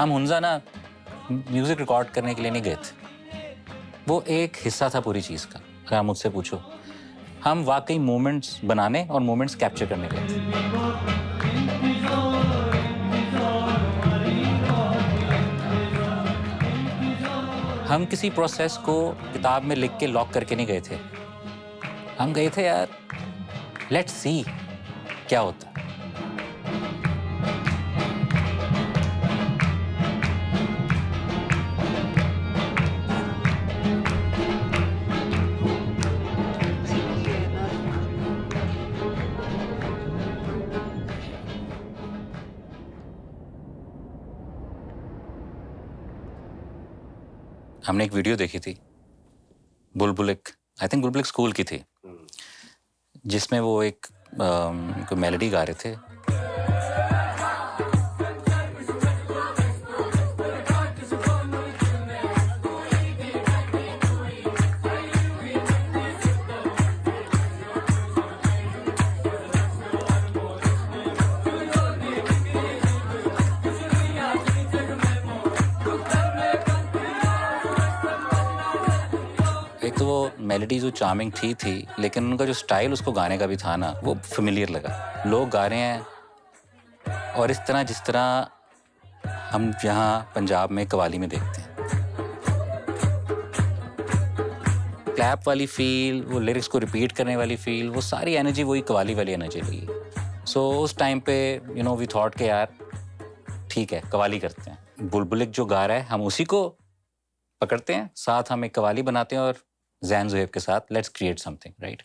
हम हुंजा ना music record करने के लिए नहीं गए थे, वो एक हिस्सा था पूरी चीज़ का। अगर आप मुझसे पूछो, हम वाकई मोमेंट्स बनाने और मोमेंट्स कैप्चर करने गए थे। हम किसी प्रोसेस को किताब में लिख के लॉक करके नहीं गए थे। हम गए थे यार, लेट्स सी क्या होता है। हमने एक वीडियो देखी थी, बुलबुलिक, आई थिंक बुलबुलिक स्कूल की थी, जिसमें वो एक कोई मेलोडी गा रहे थे। एक तो वो मेलोडी जो चार्मिंग थी, लेकिन उनका जो स्टाइल उसको गाने का भी था ना, वो फेमिलियर लगा। लोग गा रहे हैं और इस तरह जिस तरह हम यहाँ पंजाब में कवाली में देखते हैं। क्लैप वाली फील, वो लिरिक्स को रिपीट करने वाली फील, वो सारी एनर्जी वही कवाली वाली एनर्जी लगी। सो उस टाइम पे वी थॉट के यार ठीक है, कवाली करते हैं। बुलबुलिक जो गा रहा है हम उसी को पकड़ते हैं, साथ हम एक कवाली बनाते हैं और ज़ैन ज़ुहैब के साथ लेट्स क्रिएट समथिंग, राइट?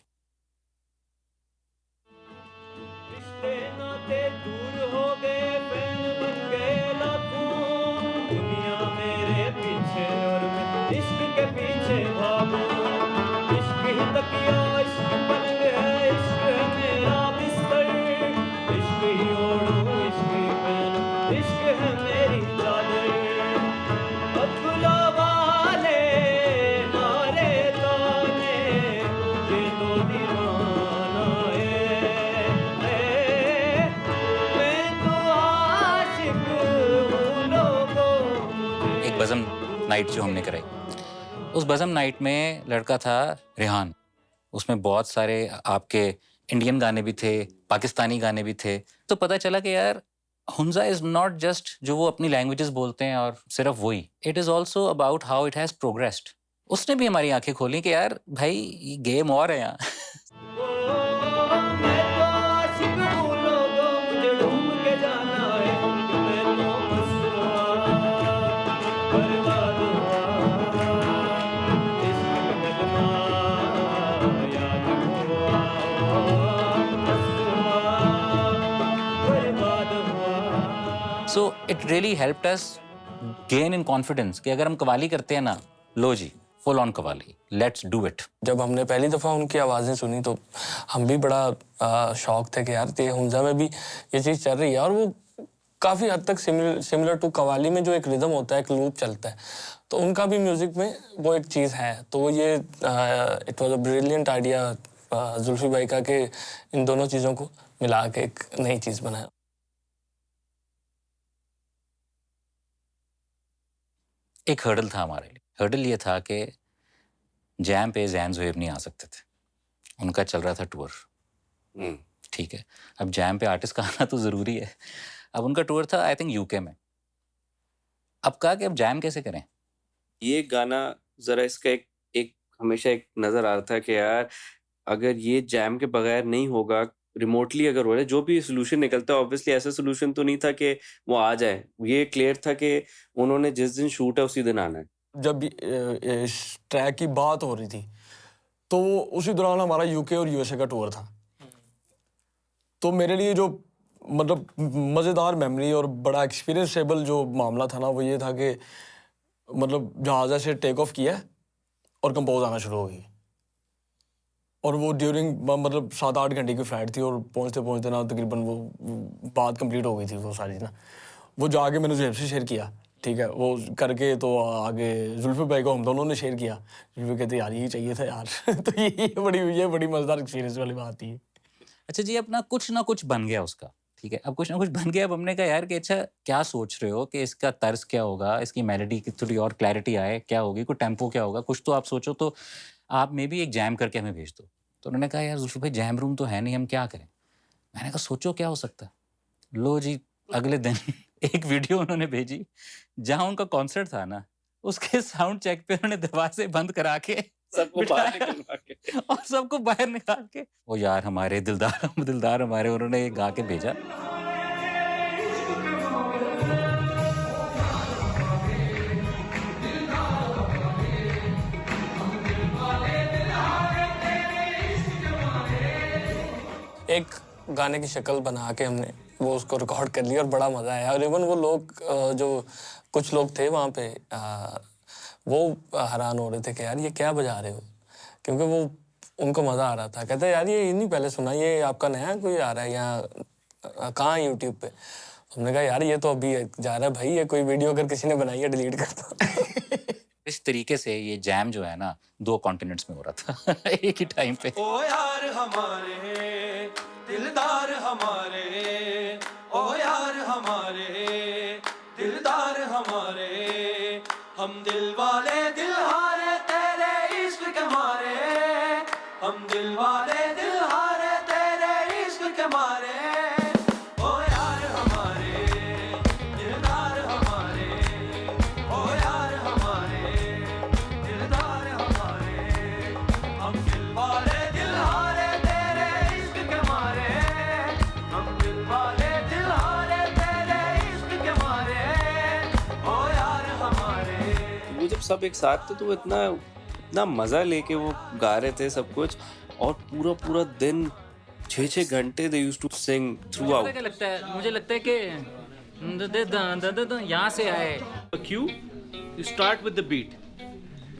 बज़म नाइट जो हमने कराई, उस बज़म नाइट में लड़का था रेहान। उसमें बहुत सारे आपके इंडियन गाने भी थे, पाकिस्तानी गाने भी थे। तो पता चला कि यार हुंजा इज़ नॉट जस्ट जो वो अपनी लैंग्वेजेस बोलते हैं और सिर्फ वही, it is also about how it has progressed. उसने भी हमारी आंखें खोली कि यार भाई ये गेम और है यहाँ। So it really helped us gain in confidence कि अगर हम कवाली करते हैं ना, लो जी full on qawwali, let's do it. जब हमने पहली दफ़ा उनकी आवाज़ें सुनी तो हम भी बड़ा शौक थे कि यार ये हुंजा में भी ये चीज़ चल रही है। और वो काफ़ी हद तक सिमिलर टू कवाली में जो एक रिदम होता है, एक लूप चलता है, तो उनका भी म्यूज़िक में वो एक चीज़ है। तो ये it was a brilliant idea Zulfi भाई का कि इन दोनों चीज़ों को मिला के एक नई चीज़ बनाया। एक हर्डल था हमारे लिए। हर्डल ये था कि जैम पे ज़ैन ज़ुहैब नहीं आ सकते थे, उनका चल रहा था टूर। ठीक है, अब जैम पे आर्टिस्ट का आना तो ज़रूरी है। अब उनका टूर था आई थिंक यूके में। अब कहा कि अब जैम कैसे करें? ये गाना ज़रा इसका एक हमेशा एक नज़र आ रहा था कि यार अगर ये जैम के बगैर नहीं होगा, रिमोटली अगर हो रहा है, जो भी सोल्यूशन निकलता है, ऑब्वियसली ऐसा सोल्यूशन तो नहीं था कि वो आ जाए। ये क्लियर था कि उन्होंने जिस दिन शूट है उसी दिन आना है। जब इस ट्रैक की बात हो रही थी तो उसी दौरान हमारा यूके और यूएसए का टूर था। तो मेरे लिए जो मतलब मज़ेदार मेमोरी और बड़ा एक्सपीरियंसेबल जो मामला था ना, वो ये था कि मतलब जहाज़ से टेक ऑफ किया और कंपोज आना शुरू हो गई। और वो ड्यूरिंग मतलब 7-8 घंटे की फ़्लाइट थी और पहुंचते पहुंचते ना तकरीबन वो बात कंप्लीट हो गई थी वो सारी ना। वो जाके मैंने ज़ुहैब से शेयर किया, ठीक है, वो करके तो आगे जुल्फी भाई को हम दोनों ने शेयर किया। जुल्फी कहते यार यही चाहिए था यार। तो ये बड़ी मज़ेदार एक्सपीरियंस वाली बात थी। अच्छा जी, अपना कुछ ना कुछ बन गया उसका, ठीक है, अब कुछ ना कुछ बन गया। अब हमने कहा यार कि अच्छा क्या सोच रहे हो कि इसका तर्ज क्या होगा, इसकी मेलोडी की थोड़ी और क्लैरिटी आए, क्या होगी, कोई टेम्पो क्या होगा, कुछ तो आप सोचो, तो आप मे भी एक जैम करके हमें भेज दो। तो उन्होंने कहा यार जुल्फी भाई जैम रूम तो है नहीं, हम क्या करें। मैंने कहा सोचो क्या हो सकता है। लो जी, अगले दिन एक वीडियो उन्होंने भेजी जहाँ उनका कॉन्सर्ट था ना, उसके साउंड चेक पे उन्होंने दरवाजे बंद करा के सबको बाहर निकलवा के और सबको बाहर निकाल के, वो यार हमारे दिलदार हमारे, उन्होंने गा के भेजा। एक गाने की शक्ल बना के हमने वो उसको रिकॉर्ड कर लिया और बड़ा मज़ा आया। और इवन वो लोग जो कुछ लोग थे वहाँ पे वो हैरान हो रहे थे कि यार ये क्या बजा रहे हो, क्योंकि वो उनको मज़ा आ रहा था। कहते यार ये नहीं पहले सुना, ये आपका नया कोई आ रहा है यहाँ कहाँ यूट्यूब पे। हमने कहा यार ये तो अभी जा रहा है भाई, ये कोई वीडियो अगर किसी ने बनाई है डिलीट कर दो। इस तरीके से ये जैम जो है ना 2 कॉन्टिनेंट्स में हो रहा था एक ही टाइम पे। ओ यार हमारे दिलदार हमारे, ओ यार हमारे दिलदार हमारे, हम दिल वाले दिल हारे तेरे इश्क के मारे, हम दिल वाले दिल हारे तेरे इश्क के मारे। ओ यार हमारे दिलदार हमारे, ओ यार हमारे दिलदार हमारे, हम दिल वाले दिल हारे तेरे इश्क के मारे, हम दिल वाले दिल हारे तेरे इश्क के मारे। ओ यार हमारे। वो जब सब एक साथ थे तो वो इतना इतना मजा लेके वो गा रहे थे सब कुछ, और पूरा पूरा दिन 6-6 घंटे they used to sing throughout. मुझे लगता है कि यहाँ से आए। Cue, you start with the beat.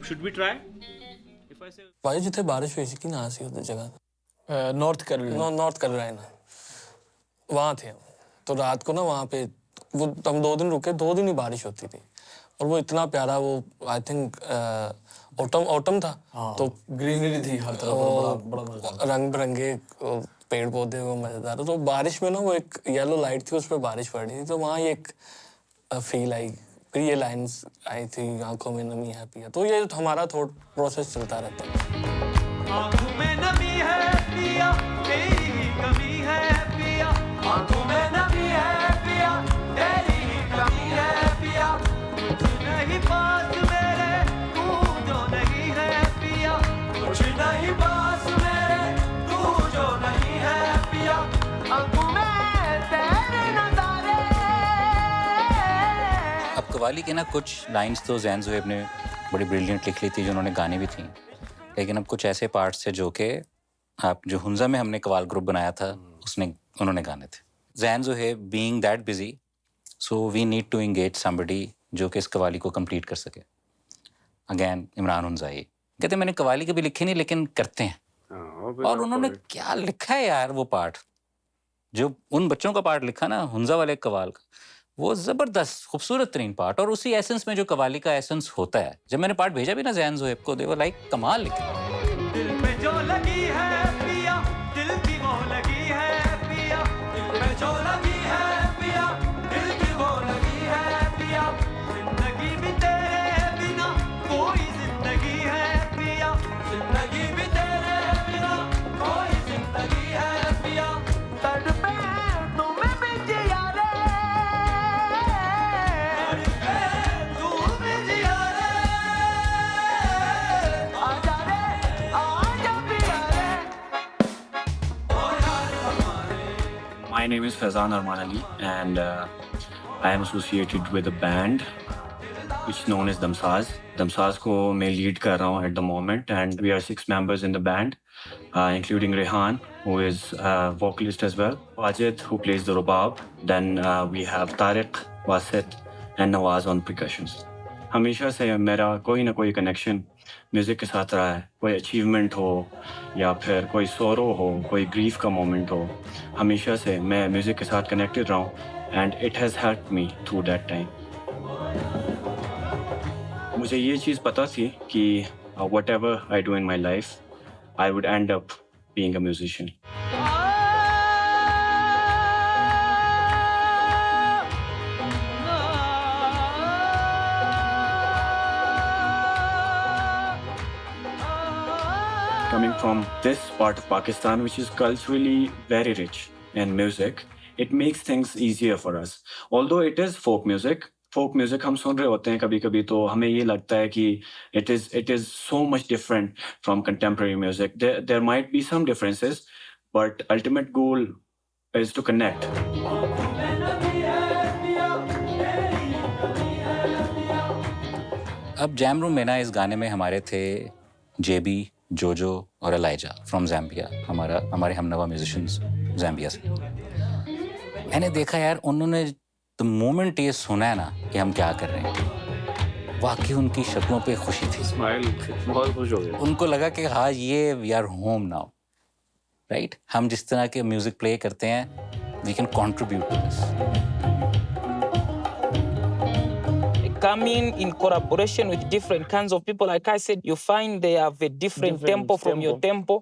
Should we try? If I say भाई जिथे बारिश हुई थी कहाँ सी उधर जगह नॉर्थ कैरोलिना वहाँ थे हम। तो रात को ना वहाँ पे वो हम 2 दिन रुके, 2 दिन ही बारिश होती थी। और वो इतना प्यारा, वो आई थिंक ऑटम था। तो ग्रीनरी थी हर तरफ, बड़ा रंग बिरंगे पेड़ पौधे, वो मज़ेदार। तो बारिश में ना वो एक येलो लाइट थी, उस पर बारिश पड़ रही थी, तो वहाँ ये एक फील आई। फिर ये लाइंस आई थी, आंखों में नमी है पिया। तो ये हमारा थॉट प्रोसेस चलता रहता है। आंखों में नमी है पिया, तेरी ही कमी है पिया, आंखों में नमी है पिया, तेरी ही कमी है पिया, कुछ नहीं पास मेरे तू जो नहीं है पिया, कुछ नहीं पास मेरे तू जो नहीं है पिया, आंखों में तेरे नजारे। अब कवाली के ना कुछ लाइंस तो ज़ैन ज़ुहैब ने बड़ी ब्रिलियंट लिख ली थी, जो उन्होंने गाने भी थी। लेकिन अब कुछ ऐसे पार्ट्स थे जो कि आप जो हुंजा में हमने कवाल ग्रुप बनाया था उन्होंने गाने थे। Zain Zuhaib being that busy, so we need to engage somebody जो कि इस कवाली को कंप्लीट कर सके। अगेन इमरान हुंजाई कहते मैंने कवाली कभी लिखी नहीं लेकिन करते हैं। और उन्होंने क्या लिखा है यार, वो पार्ट जो उन बच्चों का पार्ट लिखा ना हुंजा वाले कवाल का, वो जबरदस्त खूबसूरत तरीन पार्ट। और उसी एसेंस में जो कवाली का एसेंस होता है, जब मैंने पार्ट भेजा भी ना ज़ैन ज़ुहैब को, दे वो लाइक कमाल लिखे। दिल पे जो लगी है पिया, दिल की वो लगी है पिया, दिल पे जो लगी है पिया, दिल की वो लगी है पिया, जिंदगी भी तेरे बिना कोई जिंदगी है पिया, जिंदगी भी तेरे बिना कोई जिंदगी है पिया, तड़पे तुम्हें भी जिया रे, तड़पे तू भी जिया रे, आजा रे आजा पिया रे। ओ यार हमारे। My name is Aun Ali, and I am associated with a band which is known as Damsaz. Damsaz को मैं lead कर रहा हूँ at the moment, and we are 6 members in the band, including Rehan, who is a vocalist as well, Wajid, who plays the rubab, then we have Tariq, Wasit, and Nawaz on percussions. हमेशा से मेरा कोई ना कोई connection music के साथ रहा है। कोई अचीवमेंट हो या फिर कोई सोरो हो, कोई ग्रीफ का मोमेंट हो, हमेशा से मैं म्यूज़िक के साथ कनेक्टेड रहा हूँ, and it has helped me through that time. मुझे ये चीज़ पता थी कि whatever I do in my life, I would end up being a musician. coming from this part of Pakistan, which is culturally very rich in music, it makes things easier for us. Although it is folk music हम सुन रहे होते हैं कभी-कभी तो हमें ये लगता है कि it is so much different from contemporary music. There might be some differences, but ultimate goal is to connect. अब जैम रूम में ना इस गाने में हमारे थे जेबी, जोजो और एलाइजा फ्रॉम ज़ैम्बिया, हमारे हमनवा म्यूजिशियंस ज़ैम्बिया से। मैंने देखा यार उन्होंने द मोमेंट ये सुना है ना कि हम क्या कर रहे हैं, वाकई उनकी शक्लों पे खुशी थी, स्माइल, बहुत खुश हो गए। उनको लगा कि हाँ ये we are home now, right. हम जिस तरह के म्यूजिक प्ले करते हैं we can contribute to this. Coming in collaboration with different kinds of people, like I said, you find they have a different tempo from your tempo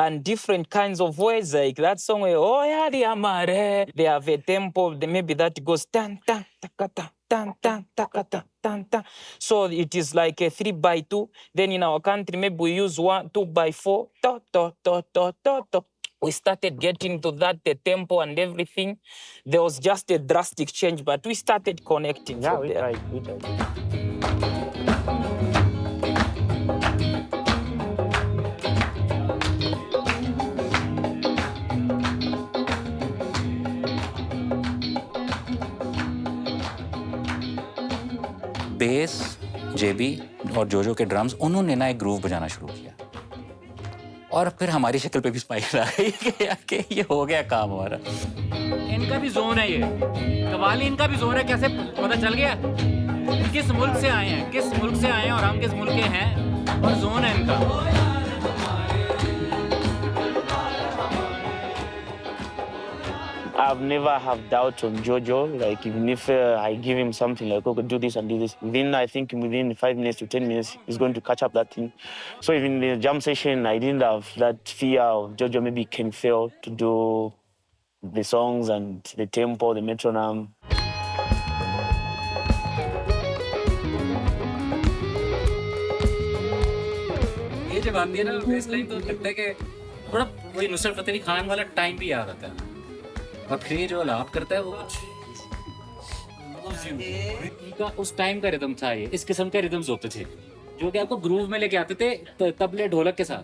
and different kinds of words. Like that song where oh yeah, they have a tempo. Maybe that goes tan tan takata tan tan takata tan tan. So it is like a 3/2. Then in our country, maybe we use 2/4. To to to to to to. We started getting to that, the tempo and everything. There was just a drastic change, but we started connecting. Yeah, from we there. tried. Base, JB और JoJo के drums, उन्होंने ना एक groove बजाना शुरू किया और फिर हमारी शक्ल पे भी स्माइल आ गई कि ये हो गया काम हमारा। इनका भी जोन है, ये कवाली इनका भी जोन है। कैसे पता चल गया किस मुल्क से आए हैं और हम किस मुल्क के हैं, और जोन है इनका। I've never have doubt on Jojo. Like even if I give him something like, okay, do this and do this, I think within 5 minutes to 10 minutes, he's going to catch up that thing. So even in the jam session, I didn't have that fear of Jojo maybe can fail to do the songs and the tempo, the metronome. ये जब आती है ना base line तो लगता है कि थोड़ा वही नुसरत फतेह अली खान वाला टाइम भी याद आता है, और फिर ये जो अलाप करता है वो कुछ इनका उस टाइम का रिदम था। ये इस किस्म के रिदम्स होते थे जो कि आपको ग्रूव में लेके आते थे तबले ढोलक के साथ,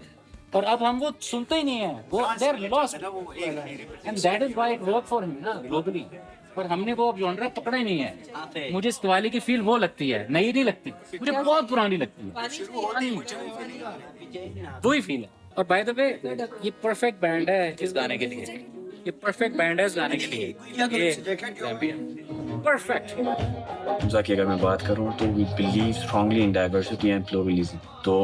और अब हम वो सुनते ही नहीं है, वो they are lost and that is why it work for him ना ग्लोबली। पर हमने वो अब जॉनरा पकड़ा ही नहीं है। मुझे इस कव्वाली की फील वो लगती है, नई नहीं लगती, मुझे बहुत पुरानी लगती है, वही फील है। और बाय द वे ये परफेक्ट बैंड है इस गाने के लिए, ये परफेक्ट बैंड है इस गाने के लिए, परफेक्ट। हमजा की अगर मैं बात करूं तो we believe strongly in diversity and pluralism. तो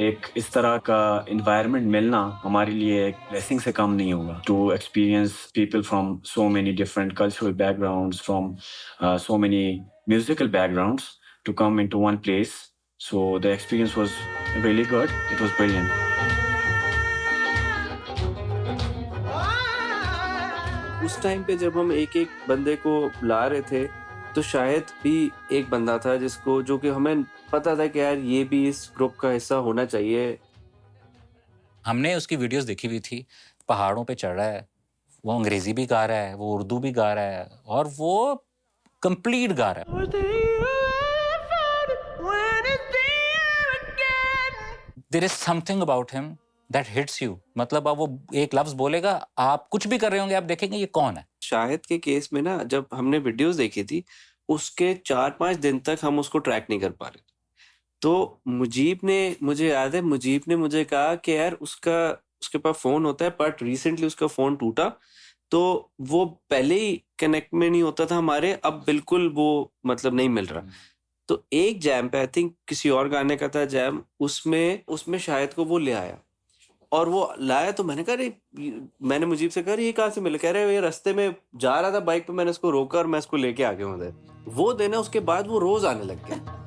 एक इस तरह का एनवायरनमेंट मिलना हमारे लिए एक ब्लेसिंग से कम नहीं होगा। To experience people from so many different cultural backgrounds, from so many musical backgrounds to come into one place, so the experience was really good, it was brilliant. उस टाइम पे जब हम एक एक बंदे को ला रहे थे तो शायद भी एक बंदा था जिसको, जो कि हमें पता था कि यार ये भी इस ग्रुप का हिस्सा होना चाहिए। हमने उसकी वीडियोस देखी हुई थी, पहाड़ों पे चढ़ रहा है, वो अंग्रेजी भी गा रहा है, वो उर्दू भी गा रहा है, और वो कंप्लीट गा रहा है। There is something about him that hits you. मतलब अब वो एक लफ्ज बोलेगा, आप कुछ भी कर रहे होंगे, आप देखेंगे ये कौन है। शाहिद के केस में ना, जब हमने वीडियोस देखी थी उसके 4-5 दिन तक हम उसको ट्रैक नहीं कर पा रहे। तो मुझे याद है मुजीब ने मुझे कहा कि यार उसके पास फोन होता है, बट रिसेंटली उसका फोन टूटा, तो वो पहले ही कनेक्ट में नहीं होता था हमारे, अब बिल्कुल वो मतलब नहीं मिल रहा। तो एक जैम पे, आई थिंक किसी और गाने का था जैम, उसमें शाहिद को वो ले आया, और वो लाया तो मैंने मुजीब से कहा ये कहाँ से मिला? कह रहे ये रास्ते में जा रहा था बाइक पे, मैंने इसको रोका और मैं इसको लेके आ गया उधर। वो देना, उसके बाद वो रोज आने लग गया।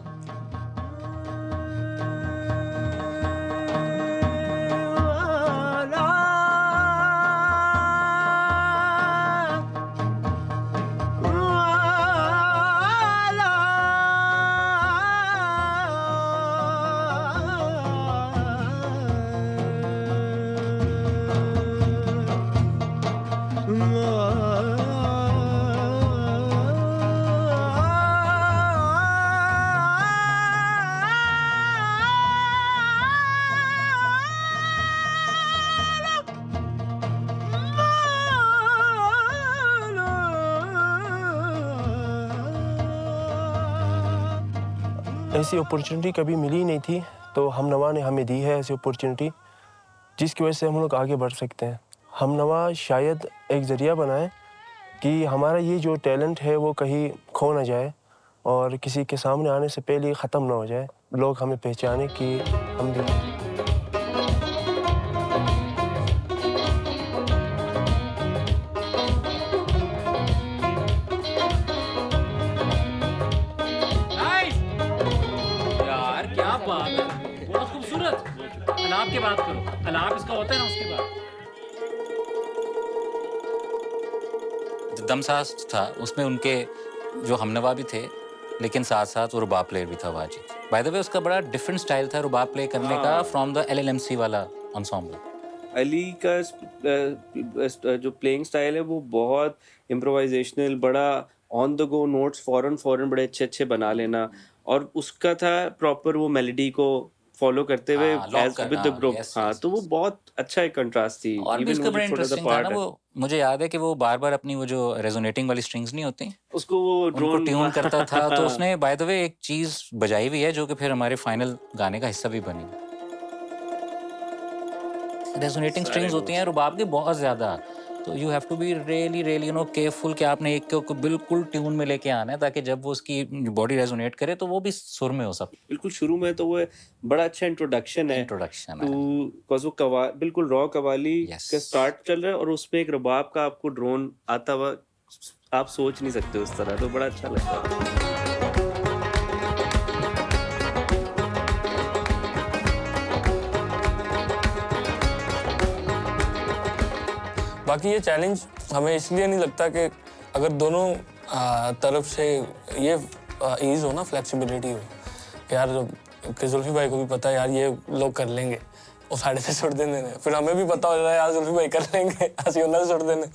ऐसी अपॉर्चुनिटी कभी मिली ही नहीं थी, तो हमनवा ने हमें दी है ऐसी अपॉर्चुनिटी, जिसकी वजह से हम लोग आगे बढ़ सकते हैं। हमनवा शायद एक ज़रिया बनाए कि हमारा ये जो टैलेंट है वो कहीं खो ना जाए और किसी के सामने आने से पहले ख़त्म ना हो जाए, लोग हमें पहचाने कि हम भी यार क्या बात है, बहुत खूबसूरत। अलाप की बात करो, अलाप इसका होता है ना, उसके बाद दमसाज था, उसमें उनके जो हमनवा भी थे, लेकिन साथ साथ वो रुबाब प्लेयर भी था वाजिद। बाय द वे उसका बड़ा डिफरेंट स्टाइल था रुबाब प्ले करने का फ्रॉम द LLMC वाला एंसेम्बल। अली का जो प्लेइंग स्टाइल है वो बहुत इम्प्रोवाइजेशनल, बड़ा ऑन द गो नोट्स फौरन बड़े अच्छे बना लेना, और उसका था प्रॉपर वो मेलोडी को फॉलो करते हुए एज विद द ग्रुप। हाँ, तो वो बहुत अच्छा एक कंट्रास्ट थी। और भी उसका बड़ा इंटरेस्टिंग था ना, वो मुझे याद है कि वो बार-बार अपनी वो जो रेजोनेटिंग वाली स्ट्रिंग्स नहीं होती, उसको वो ड्रोन ट्यून करता था। तो उसने बाय द वे एक चीज बजाई हुई है जो कि फिर हमारे फाइनल गाने का हिस्सा भी बनी। रेजोनेटिंग स्ट्रिंग्स होती हैं रुबाब के बहुत ज्यादा, तो you have to be really careful कि आपने एक को बिल्कुल ट्यून में लेके आना है, ताकि जब वो उसकी बॉडी रेजोनेट करे तो वो भी सुर में हो सब। बिल्कुल शुरू में तो वो बड़ा अच्छा इंट्रोडक्शन है वो बिल्कुल रॉ कवाली का स्टार्ट चल रहा है, और उसमें एक रुबाब का आपको ड्रोन आता हुआ आप सोच नहीं सकते उस तरह, तो बड़ा अच्छा लगता है। बाकी ये चैलेंज हमें इसलिए नहीं लगता कि अगर दोनों तरफ से ये ईज हो ना, फ्लेक्सिबिलिटी हो कि यार जुल्फी भाई को भी पता है यार ये लोग कर लेंगे, वो साढ़े से छोड़ देने, फिर हमें भी पता हो रहा है यार जुल्फी भाई कर लेंगे, हसीना से छोड़ देने।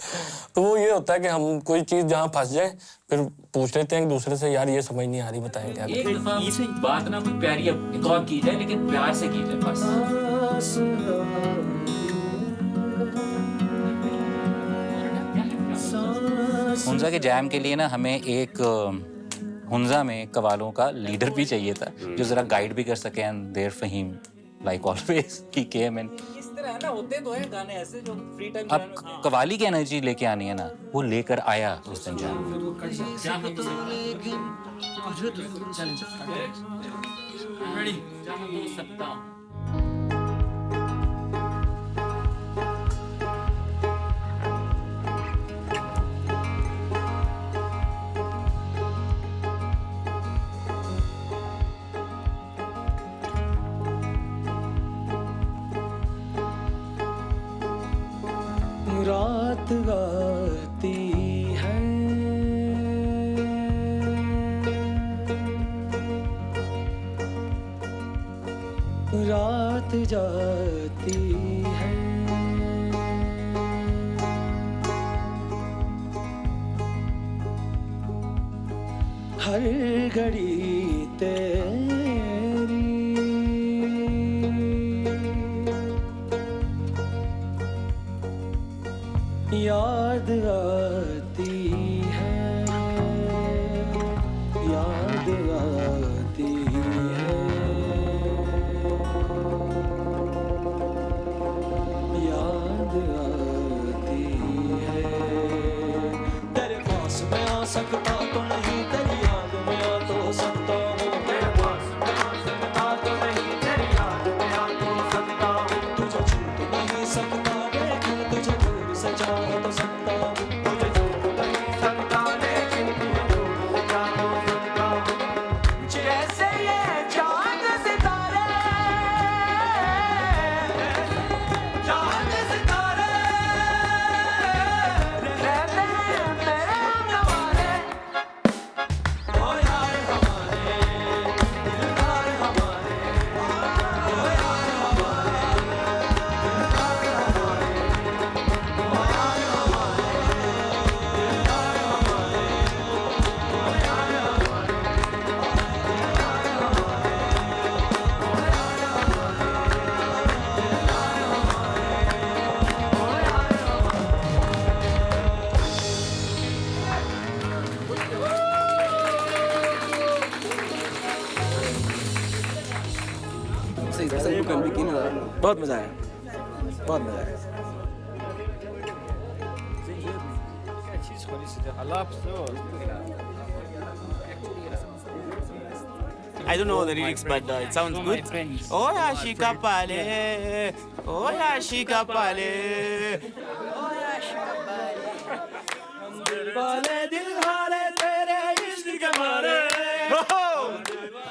तो वो ये होता है कि हम कोई चीज़ जहाँ फंस जाए फिर पूछ लेते हैं एक दूसरे से, यार ये समझ नहीं आ रही, बताएं क्या। एक दफा इसे बात ना कोई प्यारी एक और की जाए, लेकिन प्यार से की जाए बस। हुंजा के जैम के लिए ना हमें एक हुंजा में कवालों का लीडर भी चाहिए था, जो जरा गाइड भी कर सके, and there Faheem like always की केएमएन इस तरह ना होते तो हैं गाने ऐसे जो फ्री टाइम अब कवाली की एनर्जी लेके आनी है ना, वो लेकर आया उस दिन जैम। रात गाती है रात जाती है, हर घड़ी तेरी याद आती है, याद आती है, याद आती है। तेरे पास मैं आ सकता तो नहीं, तेरी याद में आ तो सकता हूँ। तेरे पास मैं आ सकता तो नहीं, तेरी याद में आ तो सकता हूँ। तुझे छू तो नहीं सकता, लेकिन तुझे दूर से चाह तो सकता हूँ। तुझे छू तो नहीं सकता, लेकिन तुझे दूर से चाह तो सकता हूँ। जैसे ये चांद सितारे, चांद सितारे रहते हैं मेरे हमनवारे। बहुत मजा आया, बहुत मजा आया। I don't know the lyrics, but it sounds good. Oh yeah, shika pale. Oh yeah, shika pale. Oh yeah, shika pale.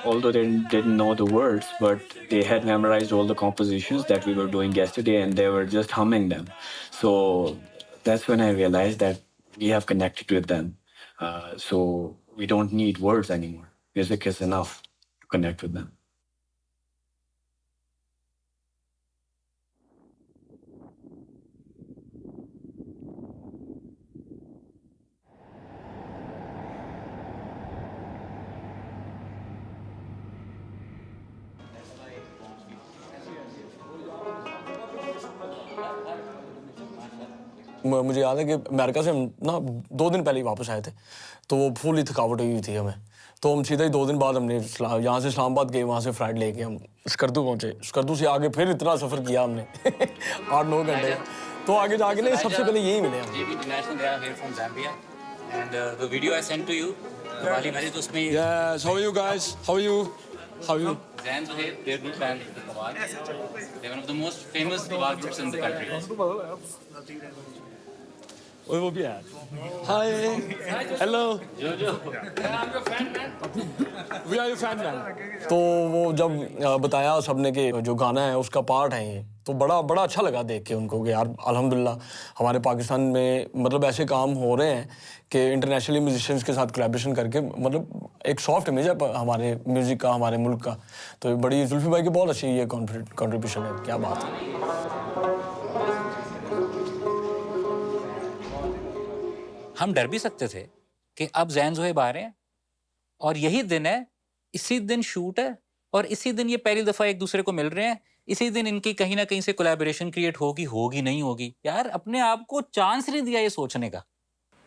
Although they didn't know the words, but they had memorized all the compositions that we were doing yesterday, and they were just humming them. So that's when I realized that we have connected with them. So we don't need words anymore. Music is enough to connect with them. मुझे याद है कि America से हम ना 2 दिन पहले ही वापस आए थे, तो वो फुली थकावट हुई थी हमें। तो हम सीधा ही 2 दिन बाद हमने यहाँ से इस्लामाबाद गए, वहाँ से फ्लाइट लेके हम स्कर्दू पहुँचे। स्कर्दू से आगे फिर इतना सफ़र किया हमने 8-9 घंटे। तो आगे जाके ना सबसे पहले यही मिले हम। Yes, how are you guys? How are you? How are you? Zyad, they're good band, Kawal. They're one of the most famous Kawal groups in the country. Hi. Hello. Jojo. We are your fan man. तो वो जब बताया सबने कि जो गाना है उसका पार्ट है ये, तो बड़ा अच्छा लगा देख के उनको कि यार अल्हम्दुलिल्लाह हमारे पाकिस्तान में मतलब ऐसे काम हो रहे हैं कि इंटरनेशनली म्यूजिशियंस के साथ कोलैबोरेशन करके मतलब एक सॉफ्ट इमेज है हमारे म्यूज़िक का, हमारे मुल्क का। तो बड़ी जुल्फी भाई की बहुत अच्छी ये कंट्रीब्यूशन है, क्या बात है। हम डर भी सकते थे कि अब ज़ैन ज़ोहेब आ रहे हैं और यही दिन है, इसी दिन शूट है और इसी दिन ये पहली दफ़ा एक दूसरे को मिल रहे हैं, इसी दिन इनकी कहीं ना कहीं से कोलैबोरेशन क्रिएट होगी नहीं होगी। यार अपने आप को चांस नहीं दिया ये सोचने का।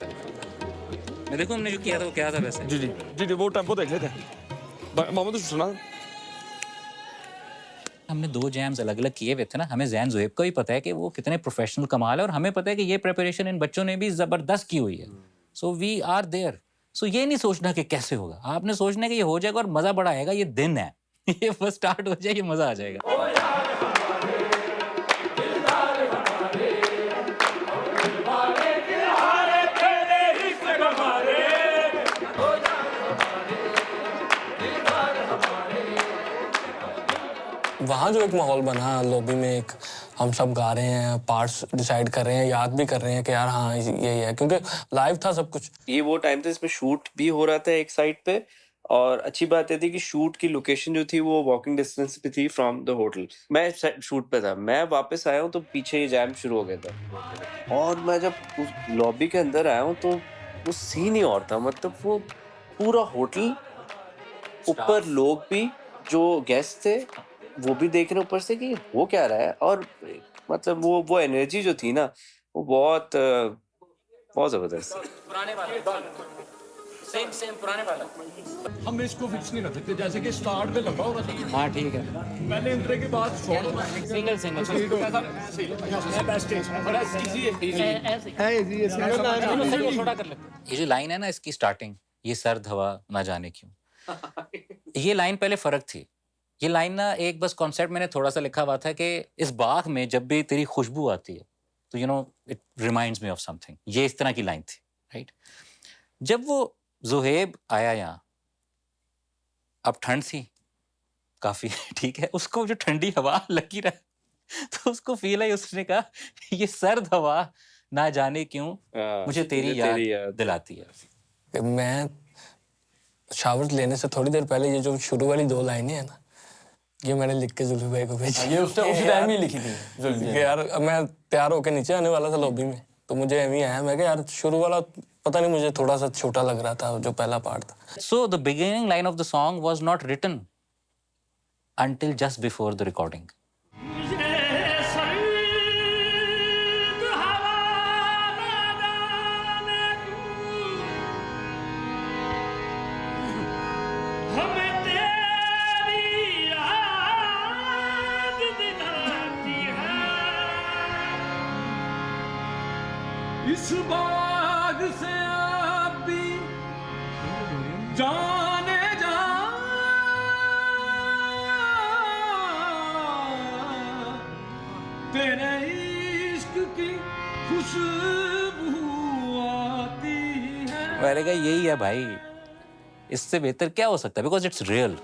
मैं देखो हमने जो किया था वो क्या था वैसे। जी वो टेम्पो देख लेते हैं। मोहम्मद तो सुना, हमने 2 जैम्स अलग अलग किए हुए थे ना, हमें ज़ैन ज़ोहेब का भी पता है कि वो कितने प्रोफेशनल कमाल है और हमें पता है कि ये प्रिपरेशन इन बच्चों ने भी ज़बरदस्त की हुई है। So we are there. So ये नहीं सोचना कि कैसे होगा, आपने सोचना कि ये हो जाएगा और मज़ा बड़ा आएगा। ये दिन है, ये बस स्टार्ट हो जाए, ये मज़ा आ जाएगा। वहाँ जो एक माहौल बना लॉबी में, एक हम सब गा रहे हैं, पार्ट्स डिसाइड कर रहे हैं, याद भी कर रहे हैं कि यार हाँ ये है, क्योंकि लाइव था सब कुछ। ये वो टाइम था इसमें शूट भी हो रहा था एक साइड पे, और अच्छी बात ये थी कि शूट की लोकेशन जो थी वो वॉकिंग डिस्टेंस पे थी फ्रॉम द होटल। मैं शूट पे था, मैं वापस आया हूँ तो पीछे ये जैम शुरू हो गया था, और मैं जब उस लॉबी के अंदर आया हूँ तो वो सीन ही और था। मतलब वो पूरा होटल, ऊपर लोग भी जो गेस्ट थे वो भी देख रहे ऊपर से कि वो क्या रहा है, और मतलब वो एनर्जी जो थी ना वो बहुत जबरदस्त। सेम पुराने वाला। हम इसको फिक्स नहीं कर सकते, जैसे कि स्टार्ट में लंबा होना चाहिए। हाँ ठीक है, पहले इंट्रो के बाद शॉर्ट सिंगल छोटा कर लेते। ये जो लाइन है ना इसकी स्टार्टिंग, ये सर्द हवा ना जाने क्यों, ये लाइन पहले फर्क थी। ये लाइन ना एक बस कॉन्सेप्ट मैंने थोड़ा सा लिखा हुआ था कि इस बाग में जब भी तेरी खुशबू आती है तो you know it reminds me of something. ये इस तरह की लाइन थी, राइट। जब वो ज़ोहेब आया यहाँ, अब ठंड सी काफ़ी, ठीक है, उसको जो ठंडी हवा लगी रहा तो उसको फील है, उसने कहा ये सर्द हवा ना जाने क्यों मुझे तेरी याद दिलाती है। मैं शावर लेने से थोड़ी देर पहले ये जो शुरू वाली 2 लाइनें हैं ना, ये मैंने लिख के जुल्फी भाई को भेजी। ये उस टाइम ही लिखी थी जुल्फी। यार मैं तैयार होकर नीचे आने वाला था लॉबी में, तो मुझे एम ही आया, मैं कहा यार शुरू वाला पता नहीं मुझे थोड़ा सा छोटा लग रहा था जो पहला पार्ट था। So the beginning line of the song was not written until just before the recording. इस बाग से आप भी जाने जा तेरे इश्क की खुशबू आती है। मैंने कहा यही है भाई, इससे बेहतर क्या हो सकता है, बिकॉज इट्स रियल।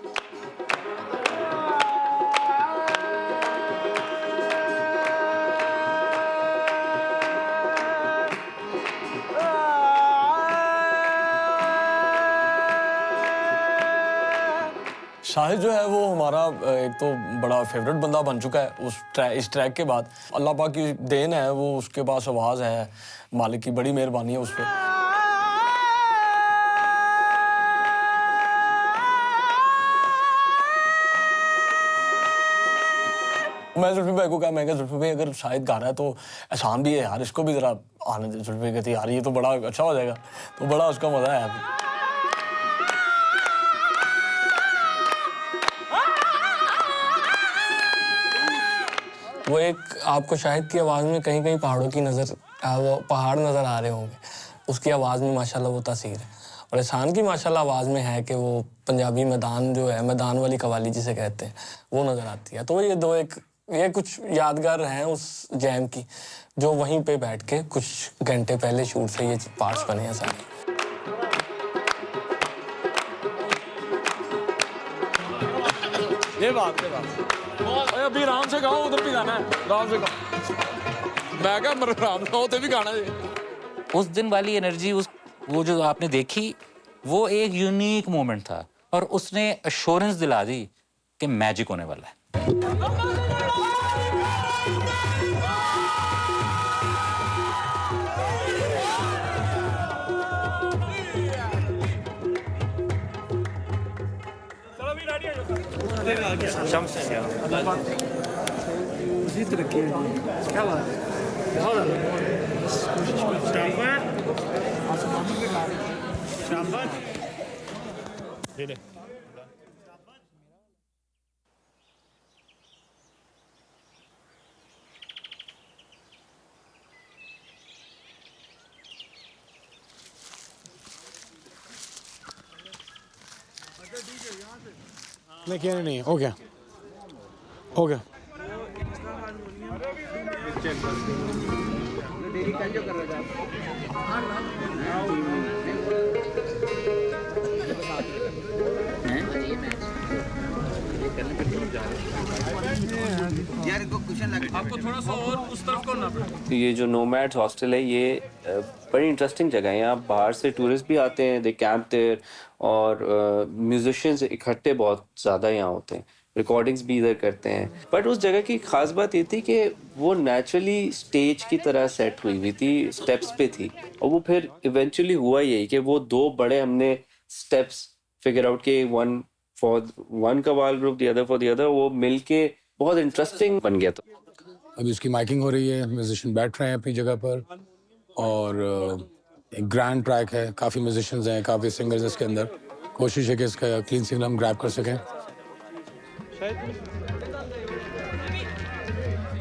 शाहिद जो है वो हमारा एक तो बड़ा फेवरेट बंदा बन चुका है इस ट्रैक के बाद। अल्लाह पाक की देन है, वो उसके पास आवाज़ है, मालिक की बड़ी मेहरबानी है उस पर। मैं जुल्फी भाई को कहा, मैं जुल्फी भाई अगर शाहिद गा रहा है तो आसान भी है यार, इसको भी ज़रा आने दे। जुल्फी भाई कहती यार ये तो बड़ा अच्छा हो जाएगा, तो बड़ा उसका मज़ा है। वो एक आपको शाहिद की आवाज़ में कहीं कहीं पहाड़ों की वो पहाड़ नज़र आ रहे होंगे, उसकी आवाज़ में माशाल्लाह वो तासीर है। और एहसान की माशाल्लाह आवाज़ में है कि वो पंजाबी मैदान जो है, मैदान वाली कवाली जिसे कहते हैं, वो नज़र आती है। तो ये कुछ यादगार हैं उस जैम की, जो वहीं पे बैठ के कुछ घंटे पहले शूट से ये पार्ट्स बने हैं सारे। ये बात अभी आराम से गाओ, उधर भी गाना है, आराम से गाओ। मैं क्या आराम से उधर भी गाना है। उस दिन वाली एनर्जी, वो जो आपने देखी, वो एक यूनिक मोमेंट था, और उसने अश्योरेंस दिला दी कि मैजिक होने वाला है। शम्स उसी तरह की क्या बात है, नहीं हो गया आपको थोड़ा सा और उस तरफ करना पड़ेगा। ये जो नोमैड्स हॉस्टल है, ये बड़ी इंटरेस्टिंग जगह है। यहाँ बाहर से टूरिस्ट भी आते हैं, दे कैंप देयर, और म्यूजिशियंस इकट्ठे बहुत ज़्यादा यहाँ होते हैं, रिकॉर्डिंग्स भी इधर करते हैं। बट उस जगह की खास बात ये थी कि वो नेचुरली स्टेज की तरह सेट हुई थी, स्टेप्स पे थी। और वो फिर इवेंचुअली हुआ यही कि वो दो बड़े हमने स्टेप्स फिगर आउट के, one for one Kawal group, the other for the other, वो मिलके बहुत इंटरेस्टिंग बन गया था। अभी इसकी माइकिंग हो रही है, म्यूजिशियन बैठ रहे हैं अपनी जगह पर, और एक ग्रैंड ट्रैक है, काफ़ी म्यूजिशियंस हैं, काफ़ी सिंगर्स इसके अंदर। कोशिश है कि इसका क्लीन सिग्नल हम ग्रैब कर सकें।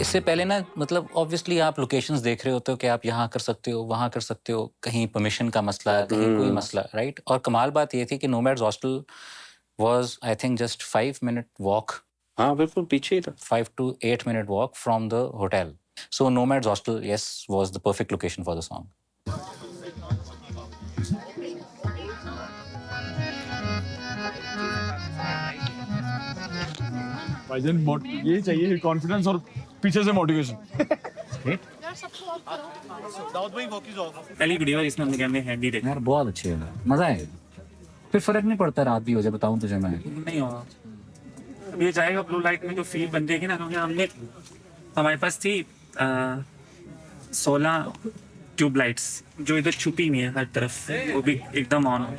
इससे पहले ना, मतलब ऑब्वियसली आप लोकेशंस देख रहे होते हो कि आप यहाँ कर सकते हो, वहाँ कर सकते हो, कहीं परमिशन का मसला, कहीं कोई मसला, राइट। और कमाल बात ये थी कि nomads hostel was I think just 5 minute walk, हाँ बिल्कुल पीछे ही था, 5 to 8 minute walk from the hotel. So Nomad's Hostel, yes, was the perfect location for the song. भाईजान ये चाहिए कॉन्फिडेंस और पीछे से मोटिवेशन। पहली वीडियो इसमें हमने कैमरे हैंडी देखा यार, बहुत अच्छे है, मजा है। फिर फर्क नहीं पड़ता रात भी हो जाए, बताऊं तुझे मैं। नहीं होगा, अब ये जाएगा ब्लू लाइट में जो फील बन जाएगी ना, क्योंकि हमारे पास थी 16 ट्यूब लाइट्स जो इधर छुपी हुई है हर तरफ, वो भी एकदम ऑन हो,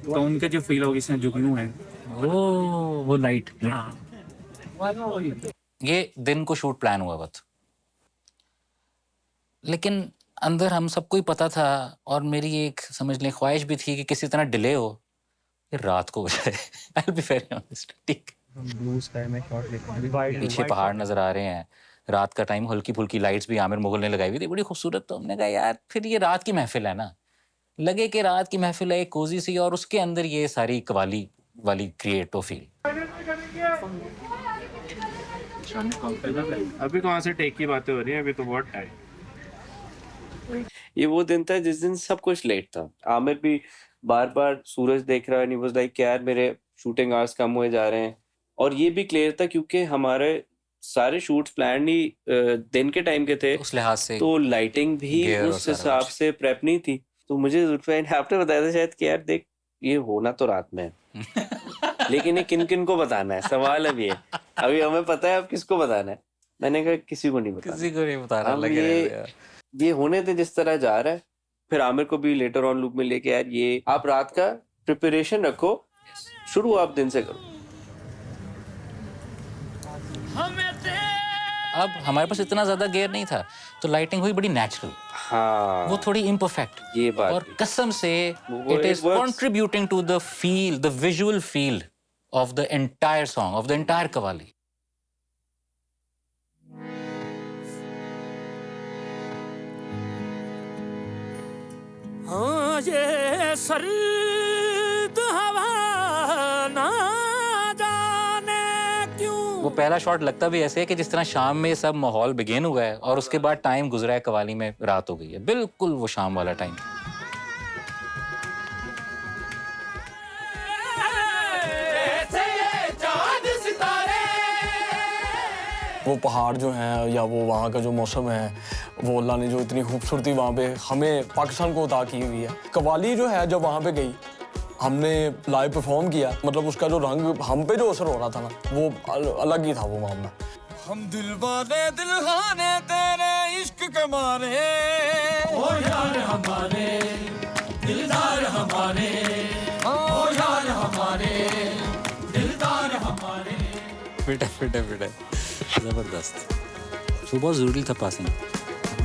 तो उनका जो फील होगी इसमें जुगनू है वो लाइट। ये दिन को शूट प्लान हुआ था, लेकिन अंदर हम सबको ही पता था, और मेरी एक समझ लें ख्वाहिश भी थी कि किसी तरह डिले हो, फिर रात को हो जाए। I'll be very honest, ठीक। ब्लू स्काई में शॉट लेते हैं, पीछे पहाड़ नजर आ रहे हैं, रात का टाइम, हल्की फुल्की लाइट्स भी आमिर मुगल ने लगाई हुई थी, बड़ी खूबसूरत। तो हमने कहा यार फिर ये रात की महफिल है ना, लगे कि रात की महफिल है, एक कोजी सी, और उसके अंदर ये सारी कवाली वाली क्रिएट हो फील। अभी कहाँ से टेक की बातें हो रही हैं, अभी तो बहुत टाइम। ये वो दिन था जिस दिन सब कुछ लेट था। आमिर भी बार बार सूरज देख रहा है, वाज लाइक यार मेरे शूटिंग आवर्स कम हुए जा रहे हैं। और ये भी क्लियर था क्योंकि हमारे सारे शूट्स प्लान ही दिन के टाइम के थे, उस लिहाज से तो लाइटिंग भी उस हिसाब से प्रेप नहीं थी। तो मुझे जुल्फी ने आपने बताया था शायद कि यार देख ये होना तो रात में है लेकिन ये किन किन को बताना है, सवाल अब ये। अभी हमें पता है अब किसको बताना है। मैंने कहा किसी को नहीं बताना, किसी को नहीं बताना, हम लगे रहे यार। ये होने थे जिस तरह जा रहा है। फिर आमिर को भी लेटर ऑन लूप में लेके यार ये आप रात का प्रिपरेशन रखो, शुरू आप दिन से करो। अब हमारे पास इतना ज्यादा गेयर नहीं था, तो लाइटिंग हुई बड़ी नेचुरल। हाँ, वो थोड़ी इम्परफेक्ट, ये बात और भी। कसम से it is contributing to the feel, the visual feel of the entire song, of the entire qawwali. हाँ ये सर्द हवा ना जाने क्यों। वो पहला शॉट लगता भी ऐसे है कि जिस तरह शाम में सब माहौल बिगेन हुआ है और उसके बाद टाइम गुजरा है, कवाली में रात हो गई है, बिल्कुल वो शाम वाला टाइम। वो पहाड़ जो हैं या वो वहाँ का जो मौसम है, वो अल्लाह ने जो इतनी खूबसूरती वहाँ पे हमें पाकिस्तान को अता की हुई है। कवाली जो है जब वहाँ पे गई, हमने लाइव परफॉर्म किया, मतलब उसका जो रंग हम पे जो असर हो रहा था ना, वो अलग ही था वो मामला। हम दिलवाने दिलहाने तेरे इश्क के मारे, ओ यार हमारे दिलदार हमारे, ओ यार हमारे दिलदार हमारे। फिटे जबरदस्त। वो बहुत जरूरी था passing.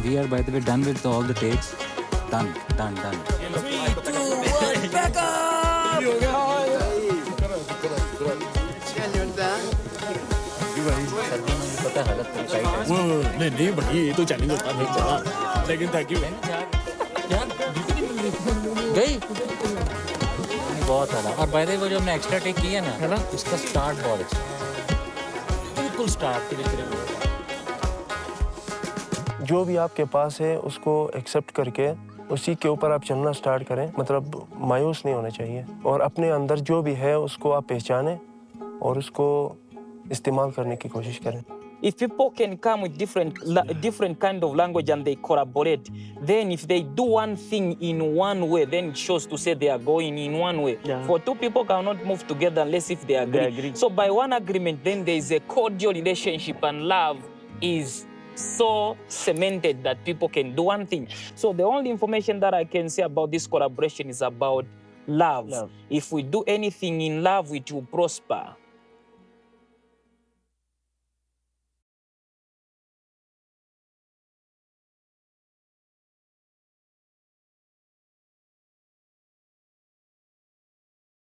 We are by the way done with all the tax, done. पता है हालत नहीं भाई ये तो चैलेंज होता है, लेकिन थैंक यू गई बहुत ज़्यादा। और बाय द वे वो जो हमने एक्स्ट्रा टेक किया ना, है ना, उसका स्टार्ट बहुत अच्छा, बिल्कुल स्टार्ट जो भी आपके पास है उसको एक्सेप्ट करके उसी के ऊपर आप चलना स्टार्ट करें। मतलब मायूस नहीं होना चाहिए, और अपने अंदर जो भी है उसको आप पहचानें और उसको इस्तेमाल करने की कोशिश करें। If people can come with different kind of language and they collaborate, then if they do one thing in one way, then it shows to say they are going in one way. Yeah. For two people cannot move together unless if they agree. So by one agreement, then there is a cordial relationship, and love is so cemented that people can do one thing. So the only information that I can say about this collaboration is about love. If we do anything in love, it will prosper.